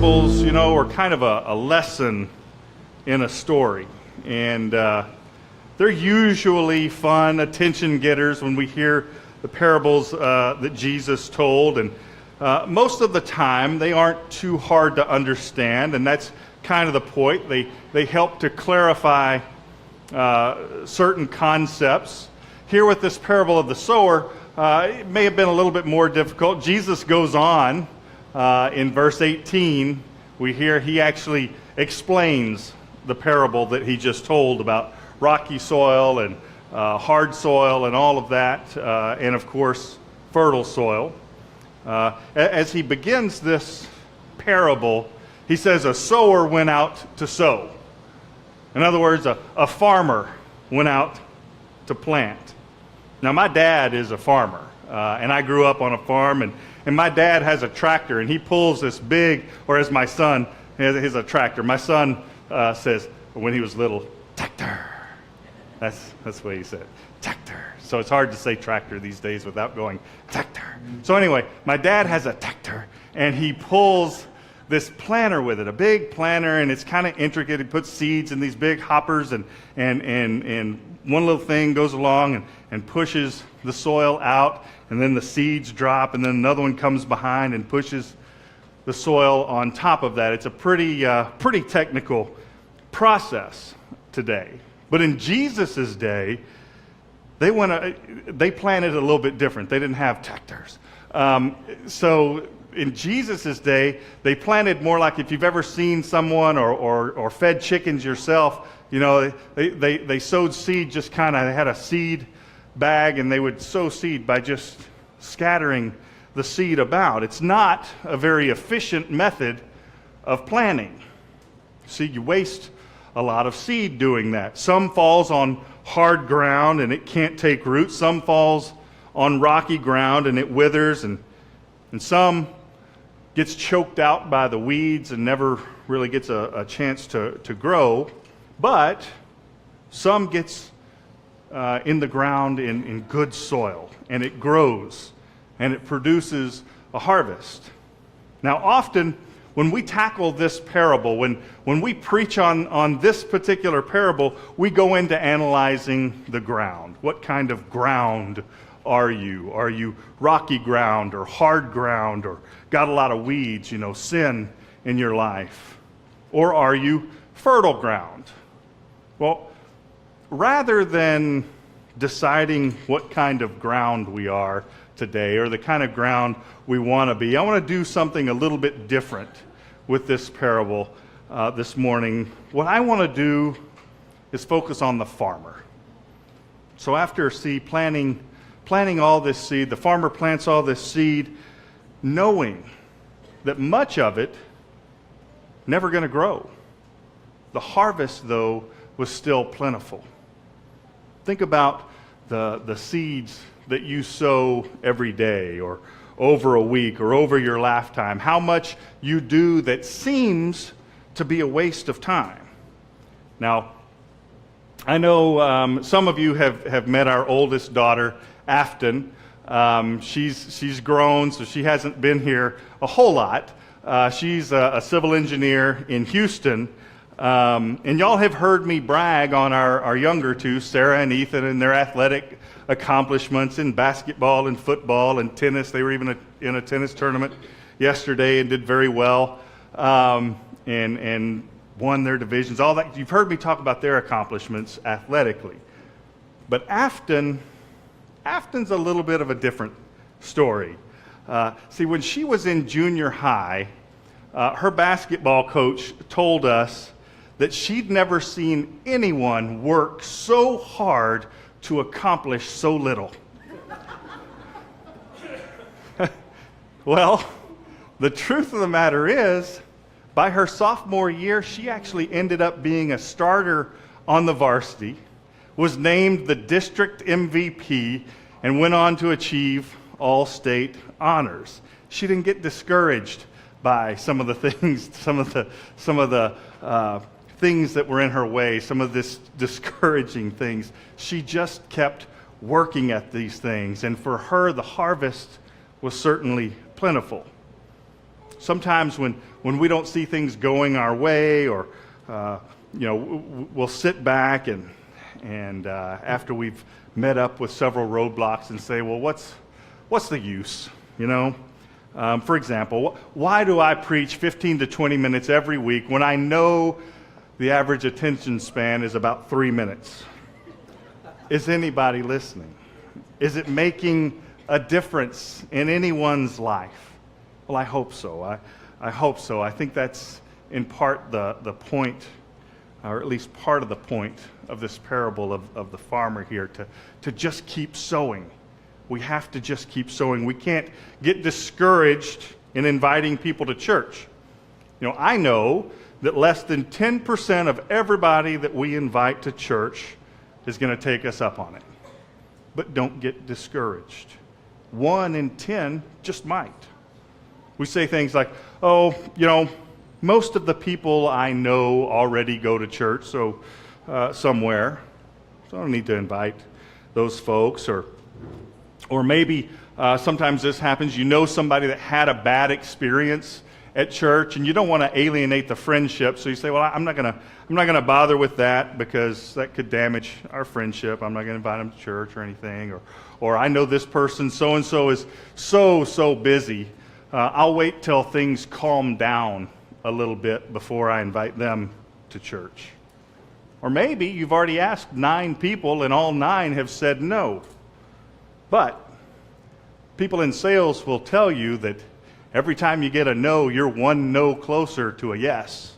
parables, are kind of a lesson in a story. And they're usually fun attention getters when we hear the parables that Jesus told. And most of the time, they aren't too hard to understand. And that's kind of the point. They help to clarify certain concepts. Here with this parable of the sower, it may have been a little bit more difficult. Jesus goes on in verse 18. We hear he actually explains the parable that he just told about rocky soil and hard soil and all of that, and of course, fertile soil. As he begins this parable, he says a sower went out to sow. In other words, a farmer went out to plant. Now, my dad is a farmer, and I grew up on a farm, and my dad has a tractor, and he pulls this big, or as my son has a tractor. My son says, when he was little, tractor. That's the way he said, tractor. So it's hard to say tractor these days without going, tractor. So anyway, my dad has a tractor, and he pulls this planter with it, a big planter, and it's kind of intricate. He puts seeds in these big hoppers, and one little thing goes along and pushes the soil out, and then the seeds drop, and then another one comes behind and pushes the soil on top of that. It's a pretty technical process today. But in Jesus' day, they planted a little bit different. They didn't have tractors. So in Jesus' day, they planted more like if you've ever seen someone or fed chickens yourself, they sowed seed, just kind of had a seed bag, and they would sow seed by just scattering the seed about. It's not a very efficient method of planting. See, you waste a lot of seed doing that. Some falls on hard ground and it can't take root. Some falls on rocky ground and it withers, and some gets choked out by the weeds and never really gets a chance to grow. But some gets in the ground in good soil, and it grows, and it produces a harvest. Now, often when we tackle this parable, when we preach on this particular parable, we go into analyzing the ground. What kind of ground are you? Are you rocky ground or hard ground or got a lot of weeds, sin in your life? Or are you fertile ground? Well, rather than deciding what kind of ground we are today or the kind of ground we want to be, I want to do something a little bit different with this parable this morning. What I want to do is focus on the farmer. So after planting all this seed, the farmer plants all this seed, knowing that much of it never going to grow. The harvest, though, was still plentiful. Think about the seeds that you sow every day or over a week or over your lifetime. How much you do that seems to be a waste of time. Now, I know some of you have met our oldest daughter, Afton. She's grown, so she hasn't been here a whole lot. She's a civil engineer in Houston. And y'all have heard me brag on our younger two, Sarah and Ethan, and their athletic accomplishments in basketball and football and tennis. They were even in a tennis tournament yesterday and did very well, and won their divisions. All that. You've heard me talk about their accomplishments athletically. But Afton's a little bit of a different story. See, when she was in junior high, her basketball coach told us that she'd never seen anyone work so hard to accomplish so little. Well, the truth of the matter is, by her sophomore year, she actually ended up being a starter on the varsity, was named the district MVP, and went on to achieve all-state honors. She didn't get discouraged by some of the things, some of the things that were in her way, some of this discouraging things. She just kept working at these things, and for her, the harvest was certainly plentiful. Sometimes when we don't see things going our way, or we'll sit back and after we've met up with several roadblocks and say, well, what's the use? For example, why do I preach 15 to 20 minutes every week when I know the average attention span is about 3 minutes? Is anybody listening? Is it making a difference in anyone's life? Well, I hope so. I hope so. I think that's in part the point, or at least part of the point of this parable of the farmer here, to just keep sowing. We have to just keep sowing. We can't get discouraged in inviting people to church. I know that less than 10% of everybody that we invite to church is going to take us up on it. But don't get discouraged. 1 in 10 just might. We say things like, most of the people I know already go to church, somewhere. So I don't need to invite those folks. Or maybe sometimes this happens, somebody that had a bad experience at church, and you don't want to alienate the friendship, so you say, well, I'm not gonna bother with that because that could damage our friendship. I'm not gonna invite them to church or anything. Or I know this person so-and-so is so busy. I'll wait till things calm down a little bit before I invite them to church. Or maybe you've already asked 9 people and all 9 have said no. But people in sales will tell you that every time you get a no, you're 1 no closer to a yes.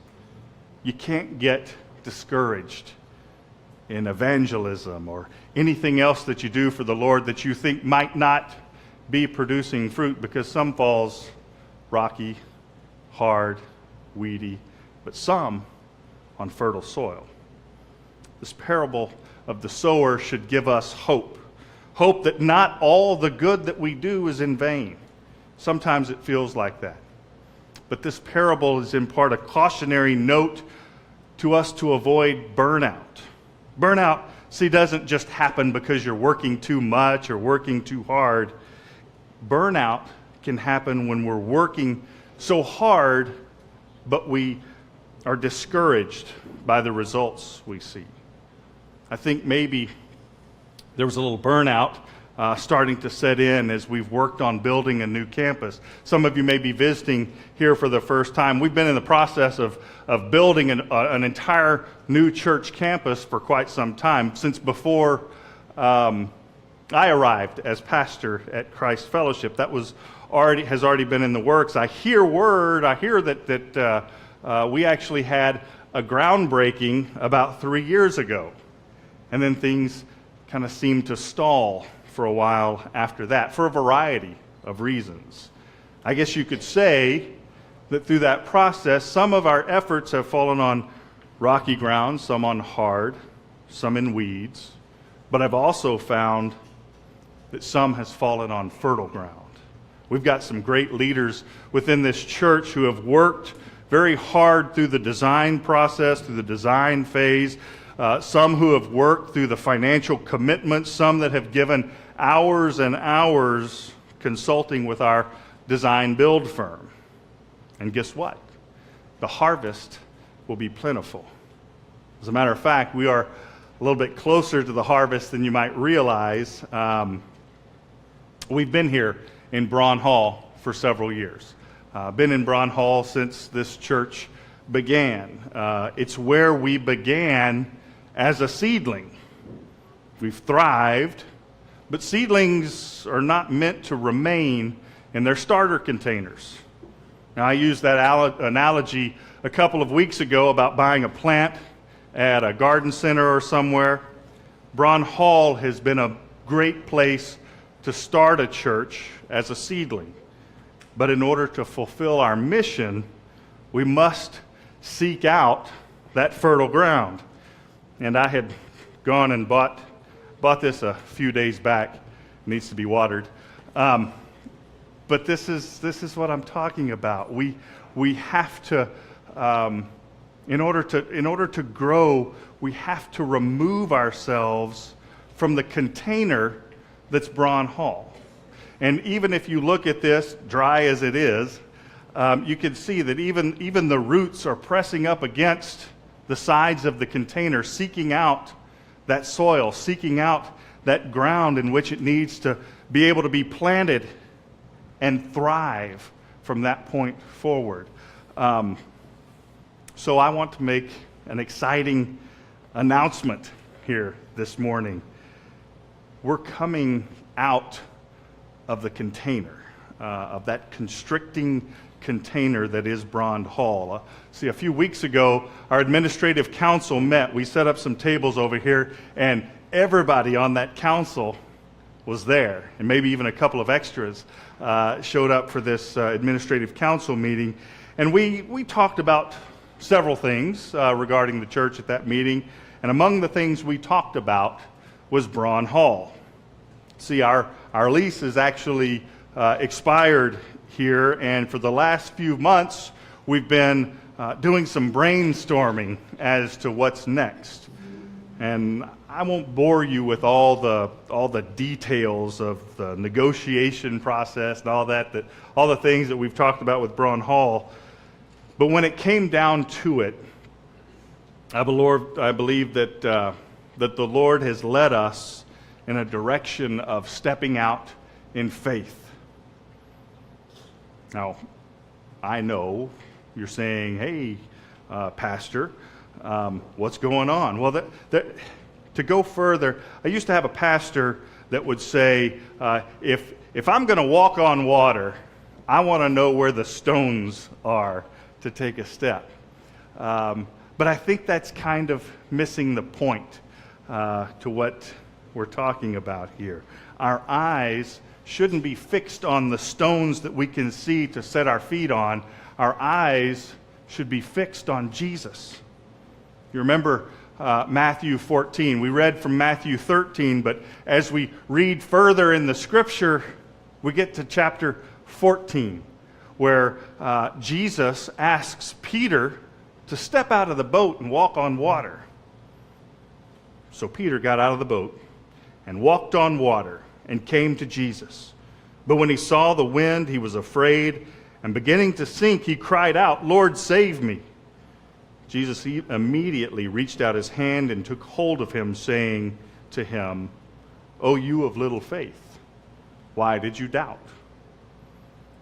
You can't get discouraged in evangelism or anything else that you do for the Lord that you think might not be producing fruit, because some falls rocky, hard, weedy, but some on fertile soil. This parable of the sower should give us hope. Hope that not all the good that we do is in vain. Sometimes it feels like that. But this parable is in part a cautionary note to us to avoid burnout. Burnout, doesn't just happen because you're working too much or working too hard. Burnout can happen when we're working so hard, but we are discouraged by the results we see. I think maybe there was a little burnout starting to set in as we've worked on building a new campus. Some of you may be visiting here for the first time. We've been in the process of building an entire new church campus for quite some time, since before I arrived as pastor at Christ Fellowship. That has already been in the works. I hear that we actually had a groundbreaking about 3 years ago, and then things kind of seemed to stall for a while after that, for a variety of reasons. I guess you could say that through that process, some of our efforts have fallen on rocky ground, some on hard, some in weeds, but I've also found that some has fallen on fertile ground. We've got some great leaders within this church who have worked very hard through the design process, through the design phase, some who have worked through the financial commitments, some that have given hours and hours consulting with our design build firm. And guess what? The harvest will be plentiful. As a matter of fact, we are a little bit closer to the harvest than you might realize. We've been here in Braun Hall for several years. Been in Braun Hall since this church began. It's where we began as a seedling. We've thrived, but seedlings are not meant to remain in their starter containers. Now, I used that analogy a couple of weeks ago about buying a plant at a garden center or somewhere. Braun Hall has been a great place to start a church as a seedling. But in order to fulfill our mission, we must seek out that fertile ground. And I had gone and bought this a few days back. It needs to be watered. But this is what I'm talking about. We have to, in order to grow, we have to remove ourselves from the container that's Braun Hall. And even if you look at this, dry as it is, you can see that even the roots are pressing up against the sides of the container, seeking out that soil, seeking out that ground in which it needs to be able to be planted and thrive from that point forward. So I want to make an exciting announcement here this morning. We're coming out of the container, of that constricting container that is Braun Hall. See, a few weeks ago, our administrative council met. We set up some tables over here, and everybody on that council was there, and maybe even a couple of extras showed up for this administrative council meeting. And we talked about several things regarding the church at that meeting, and among the things we talked about was Braun Hall. See, our lease is actually expired here, and for the last few months, we've been doing some brainstorming as to what's next. And I won't bore you with all the details of the negotiation process and all the things that we've talked about with Braun Hall. But when it came down to it, I believe that the Lord has led us in a direction of stepping out in faith. Now, I know you're saying, "Hey, Pastor, what's going on?" Well, to go further, I used to have a pastor that would say, if I'm going to walk on water, I want to know where the stones are to take a step. But I think that's kind of missing the point to what we're talking about here. Our eyes shouldn't be fixed on the stones that we can see to set our feet on. Our eyes should be fixed on Jesus. You remember Matthew 14. We read from Matthew 13, but as we read further in the scripture, we get to chapter 14, where Jesus asks Peter to step out of the boat and walk on water. So Peter got out of the boat and walked on water and came to Jesus. But when he saw the wind, he was afraid, and beginning to sink, he cried out, "Lord, save me." Jesus immediately reached out his hand and took hold of him, saying to him, "O you of little faith, why did you doubt?"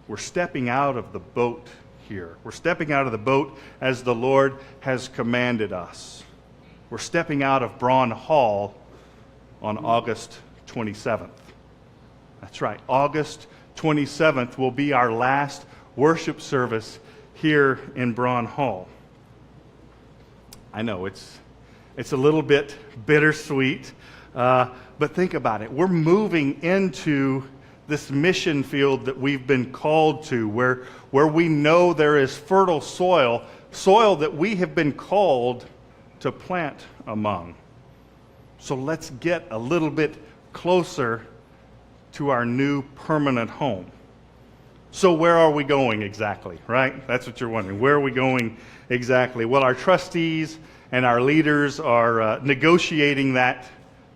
We're stepping out of the boat here. We're stepping out of the boat as the Lord has commanded us. We're stepping out of Braun Hall on August 27th. That's right. August 27th will be our last worship service here in Braun Hall. I know it's a little bit bittersweet, but think about it. We're moving into this mission field that we've been called to, where we know there is fertile soil that we have been called to plant among. So let's get a little bit closer to our new permanent home. So where are we going exactly, right? That's what you're wondering. Where are we going exactly? Well, our trustees and our leaders are negotiating that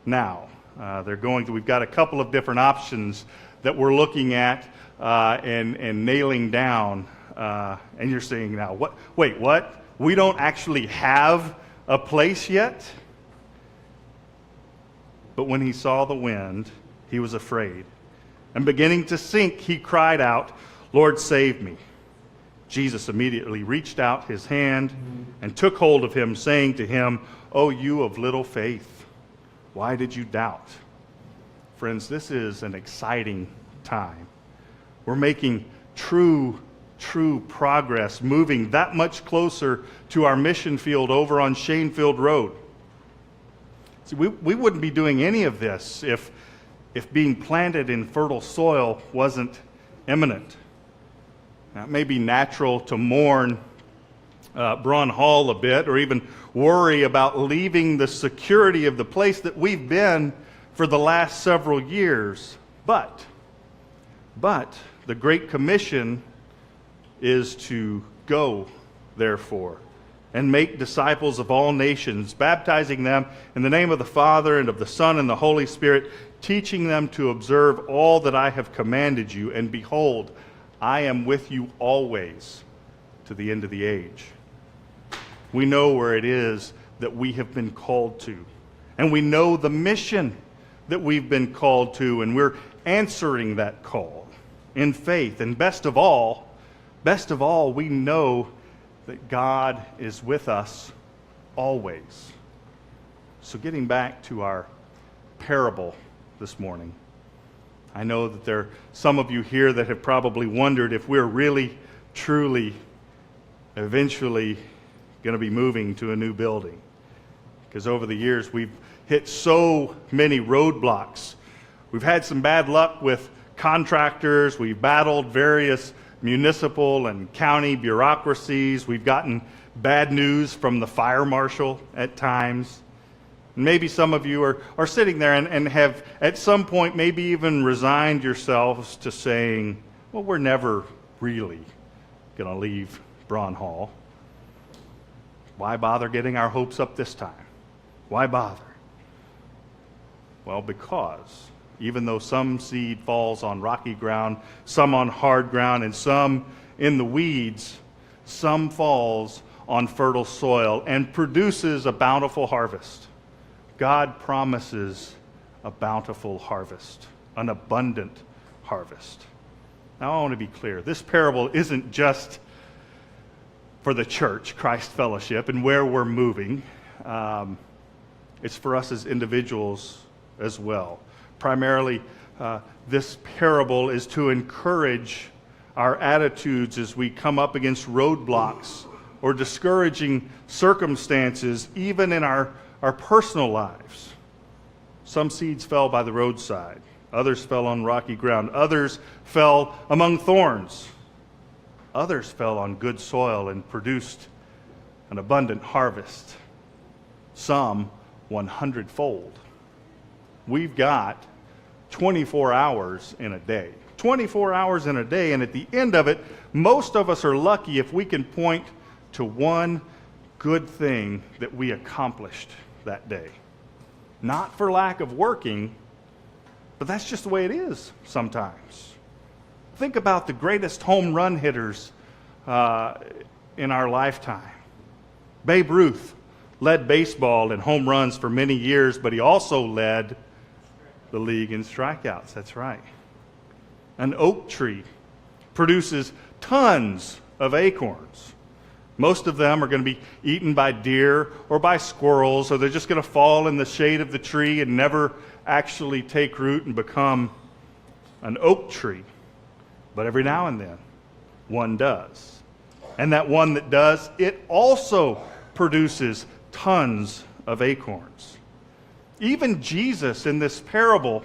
now. We've got a couple of different options that we're looking at and nailing down. And you're saying now, what? Wait, what? We don't actually have a place yet? But when he saw the wind, he was afraid. And beginning to sink, he cried out, "Lord, save me." Jesus immediately reached out his hand and took hold of him, saying to him, "O you of little faith, why did you doubt?" Friends, this is an exciting time. We're making true progress, moving that much closer to our mission field over on Shanefield Road. See, we wouldn't be doing any of this if being planted in fertile soil wasn't imminent. Now, it may be natural to mourn Braun Hall a bit, or even worry about leaving the security of the place that we've been for the last several years. But the Great Commission is to go, therefore, and make disciples of all nations, baptizing them in the name of the Father and of the Son and the Holy Spirit, teaching them to observe all that I have commanded you. And behold, I am with you always to the end of the age. We know where it is that we have been called to. And we know the mission that we've been called to, and we're answering that call in faith. And best of all, we know that God is with us always. So getting back to our parable this morning, I know that there are some of you here that have probably wondered if we're really, truly, eventually going to be moving to a new building. Because over the years we've hit so many roadblocks. We've had some bad luck with contractors. We've battled various municipal and county bureaucracies. We've gotten bad news from the fire marshal at times. Maybe some of you are sitting there and have at some point maybe even resigned yourselves to saying, well, we're never really going to leave Braun Hall. Why bother getting our hopes up this time? Why bother? Well, because even though some seed falls on rocky ground, some on hard ground, and some in the weeds, some falls on fertile soil and produces a bountiful harvest. God promises a bountiful harvest, an abundant harvest. Now, I want to be clear. This parable isn't just for the church, Christ Fellowship, and where we're moving. It's for us as individuals as well. Primarily, this parable is to encourage our attitudes as we come up against roadblocks or discouraging circumstances, even in our personal lives. Some seeds fell by the roadside. Others fell on rocky ground. Others fell among thorns. Others fell on good soil and produced an abundant harvest. Some 100-fold. We've got 24 hours in a day. 24 hours in a day, and at the end of it, most of us are lucky if we can point to one good thing that we accomplished that day. Not for lack of working, but that's just the way it is sometimes. Think about the greatest home run hitters in our lifetime. Babe Ruth led baseball in home runs for many years, but he also led the league in strikeouts. That's right. An oak tree produces tons of acorns. Most of them are going to be eaten by deer or by squirrels, or they're just going to fall in the shade of the tree and never actually take root and become an oak tree. But every now and then, one does. And that one that does, it also produces tons of acorns. Even Jesus in this parable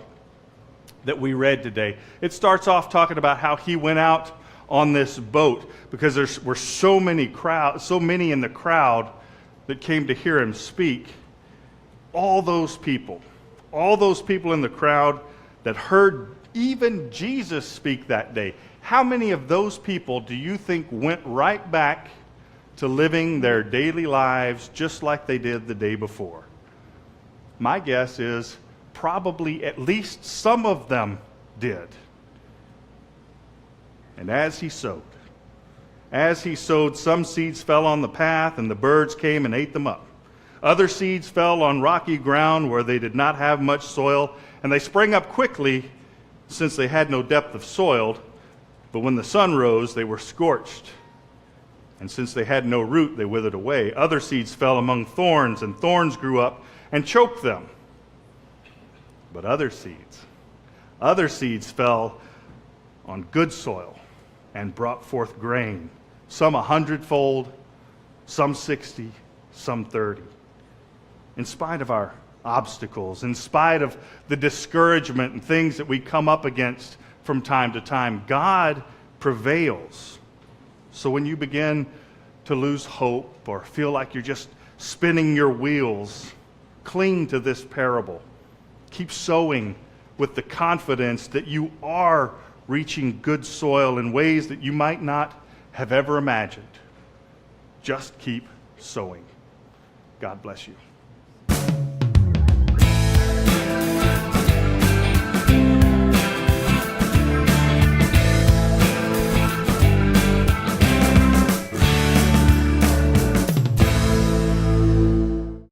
that we read today, it starts off talking about how he went out on this boat because there were so many in the crowd that came to hear him speak. All those people in the crowd that heard even Jesus speak that day, how many of those people do you think went right back to living their daily lives just like they did the day before? My guess is probably at least some of them did. And as he sowed, some seeds fell on the path, and the birds came and ate them up. Other seeds fell on rocky ground where they did not have much soil, and they sprang up quickly since they had no depth of soil. But when the sun rose, they were scorched. And since they had no root, they withered away. Other seeds fell among thorns, and thorns grew up and choked them. But other seeds fell on good soil and brought forth grain, some 100-fold, some 60, some 30. In spite of our obstacles, in spite of the discouragement and things that we come up against from time to time, God prevails. So when you begin to lose hope or feel like you're just spinning your wheels, cling to this parable. Keep sowing with the confidence that you are reaching good soil in ways that you might not have ever imagined. Just keep sowing. God bless you.